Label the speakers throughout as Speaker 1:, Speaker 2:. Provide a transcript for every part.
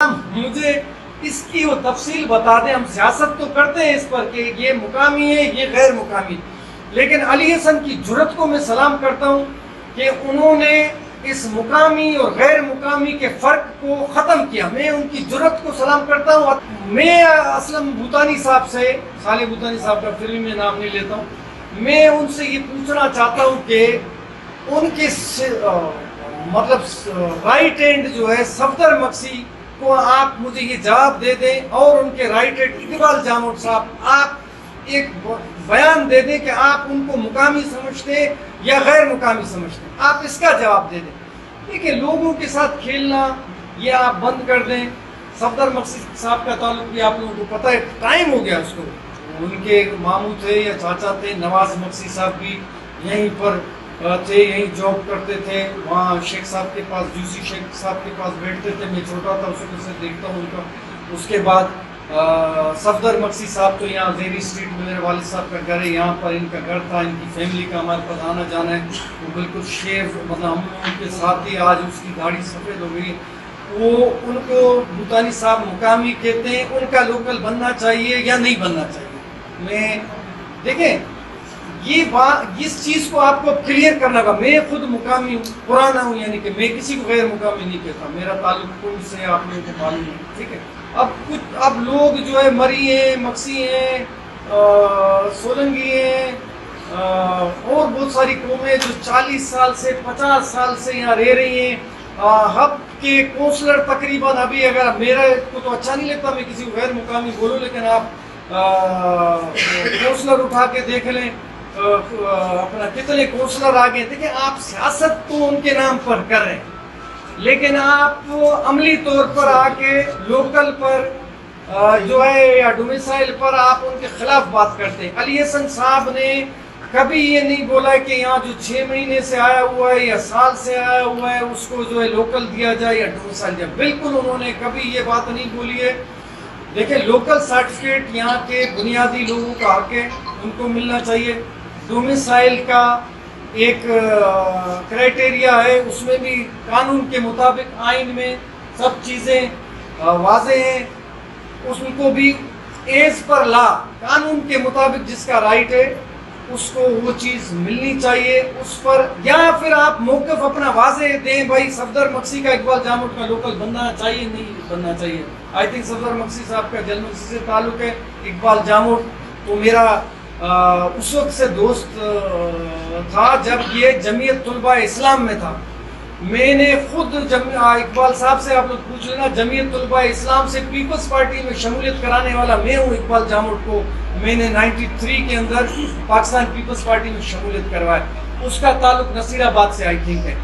Speaker 1: مجھے اس کی وہ تفصیل بتا دیں. ہم سیاست تو کرتے ہیں اس پر کہ یہ مقامی ہے یہ غیر مقامی، لیکن علی حسن کی جرأت کو میں سلام کرتا ہوں کہ انہوں نے اس مقامی اور غیر مقامی کے فرق کو ختم کیا. میں ان کی جرأت کو سلام کرتا ہوں. میں اسلم بھوتانی صاحب سے، صالح بھوتانی صاحب کا پھر بھی میں نام نہیں لیتا ہوں، میں ان سے یہ پوچھنا چاہتا ہوں کہ ان کے مطلب رائٹ ہینڈ جو ہے صفدر مکسی کو آپ مجھے یہ جواب دے دیں، اور ان کے رائٹ ہینڈ اقبال جاموٹ صاحب آپ ایک بیان دے دیں کہ آپ ان کو مقامی سمجھتے ہیں یا غیر مقامی سمجھتے ہیں. آپ اس کا جواب دے دیں. دیکھیں لوگوں کے ساتھ کھیلنا یہ آپ بند کر دیں. صفدر مکسی صاحب کا تعلق بھی آپ لوگوں کو پتہ ہے، ٹائم ہو گیا اس کو. ان کے ماموں تھے یا چاچا تھے، نواز مکسی صاحب بھی یہیں پر تھے، یہیں جاب کرتے تھے. وہاں شیخ صاحب کے پاس، جوسی شیخ صاحب کے پاس بیٹھتے تھے. میں چھوٹا تھا اس وقت سے دیکھتا ہوں ان کا. اس کے بعد صفدر مکسی صاحب تو یہاں زیری اسٹریٹ میں میرے والد صاحب کا گھر ہے، یہاں پر ان کا گھر تھا. ان کی فیملی کا ہمارے پاس آنا جانا ہے. وہ بالکل شیف، مطلب ہم لوگوں کے ساتھ ہی. آج اس کی داڑھی سفید ہو گئی. وہ ان کو بھوتانی صاحب مقامی کہتے ہیں. ان کا لوکل بننا چاہیے یا نہیں بننا چاہیے؟ میں دیکھیں یہ بات، اس چیز کو آپ کو کلیئر کرنا ہوگا. میں خود مقامی ہوں، پرانا ہوں، یعنی کہ میں کسی کو غیر مقامی نہیں کہتا. میرا تعلق کن سے آپ لوگوں کو معلوم ہے، ٹھیک ہے. اب لوگ جو ہے مری ہیں، مکسی ہیں، سولنگی ہیں، اور بہت ساری قومیں جو 40 سال سے 50 سال سے یہاں رہ رہی ہیں. ہب کے کونسلر تقریباً ابھی، اگر میرے کو تو اچھا نہیں لگتا میں کسی کو غیر مقامی بولوں، لیکن آپ کونسلر اٹھا کے دیکھ لیں اپنا کتنے کونسلر آگے. دیکھیں آپ سیاست تو ان کے نام پر کر رہے ہیں، لیکن آپ عملی طور پر آ کے لوکل پر جو ہے یا ڈومیسائل پر آپ ان کے خلاف بات کرتے ہیں. علی حسن صاحب نے کبھی یہ نہیں بولا کہ یہاں جو 6 مہینے سے آیا ہوا ہے یا سال سے آیا ہوا ہے اس کو جو ہے لوکل دیا جائے یا ڈومیسائل دیا. بالکل انہوں نے کبھی یہ بات نہیں بولی ہے. دیکھیں لوکل سرٹیفکیٹ یہاں کے بنیادی لوگوں کا حق ہے، ان کو ملنا چاہیے. ڈومیسائل کا ایک کرائٹیریا ہے، اس میں بھی قانون کے مطابق آئین میں سب چیزیں واضح ہیں. اس کو بھی ایز پر لا، قانون کے مطابق جس کا رائٹ ہے اس کو وہ چیز ملنی چاہیے. اس پر یا پھر آپ موقف اپنا واضح دیں، بھائی صفدر مکسی کا اقبال جاموٹ کا لوکل بننا چاہیے نہیں بننا چاہیے. آئی تھنک صفدر مکسی صاحب کا جل مکسی سے تعلق ہے. اقبال جاموٹ تو میرا اس وقت سے دوست تھا جب یہ جمعیت طلباء اسلام میں تھا. میں نے خود اقبال صاحب سے آپ لوگ پوچھ لینا، جمعیت طلباء اسلام سے پیپلز پارٹی میں شمولیت کرانے والا میں ہوں. اقبال جاموٹ کو میں نے 93 کے اندر پاکستان پیپلز پارٹی میں شمولیت کروایا. اس کا تعلق نصیر آباد سے آئی تھنک ہے.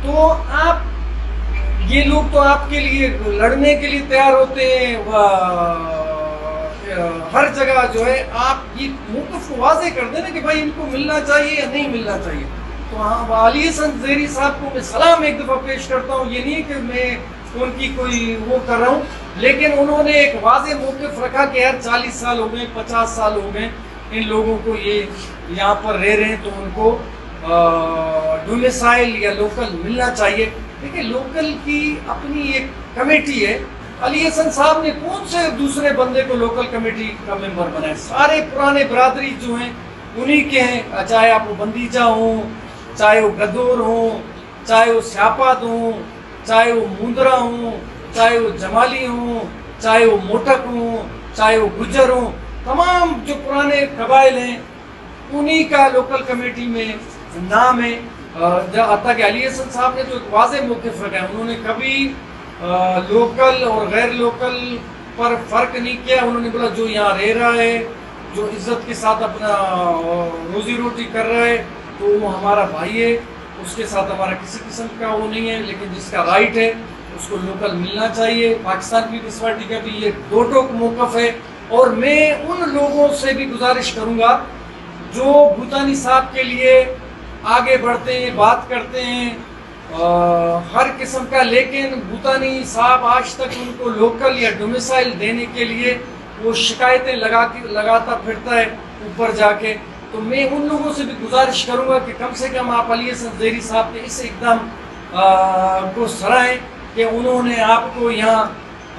Speaker 1: تو آپ یہ لوگ تو آپ کے لیے لڑنے کے لیے تیار ہوتے ہیں ہر جگہ. جو ہے آپ یہ موقف کو واضح کر دیں نا کہ بھائی ان کو ملنا چاہیے یا نہیں ملنا چاہیے. تو ہاں علی حسن زیری صاحب کو میں سلام ایک دفعہ پیش کرتا ہوں. یہ نہیں کہ میں ان کی کوئی وہ کر رہا ہوں، لیکن انہوں نے ایک واضح موقف رکھا کہ یار 40 سال ہو گئے، 50 سال ہو گئے ان لوگوں کو یہ یہاں پر رہ رہے ہیں، تو ان کو ڈومیسائل یا لوکل ملنا چاہیے. دیکھیں لوکل کی اپنی ایک کمیٹی ہے. علی حسن صاحب نے کون سے دوسرے بندے کو لوکل کمیٹی کا ممبر بنایا؟ سارے پرانے برادری جو ہیں انہی کے ہیں. چاہے آپ وہ بندیجہ ہوں، چاہے وہ گدور ہوں، چاہے وہ سیاپات ہوں، چاہے وہ مندرا ہوں، چاہے وہ جمالی ہوں، چاہے وہ موٹک ہوں، چاہے وہ گجر ہوں. تمام جو پرانے قبائل ہیں انہی کا لوکل کمیٹی میں نام ہے. حتیٰ کہ علی حسن صاحب نے تو ایک واضح موقف رکھا ہے. انہوں نے کبھی لوکل اور غیر لوکل پر فرق نہیں کیا. انہوں نے بولا جو یہاں رہ رہا ہے، جو عزت کے ساتھ اپنا روزی روٹی کر رہا ہے تو وہ ہمارا بھائی ہے، اس کے ساتھ ہمارا کسی قسم کا وہ نہیں ہے. لیکن جس کا رائٹ ہے اس کو لوکل ملنا چاہیے. پاکستان پیپلز پارٹی کا بھی یہ دو ٹوک موقف ہے. اور میں ان لوگوں سے بھی گزارش کروں گا جو بھوتانی صاحب کے لیے آگے بڑھتے ہیں، بات کرتے ہیں ہر قسم کا، لیکن بھوتانی صاحب آج تک ان کو لوکل یا ڈومیسائل دینے کے لیے وہ شکایتیں لگاتا پھرتا ہے اوپر جا کے. تو میں ان لوگوں سے بھی گزارش کروں گا کہ کم سے کم آپ علی حسن زیری صاحب کے اس اقدام کو سرائیں کہ انہوں نے آپ کو یہاں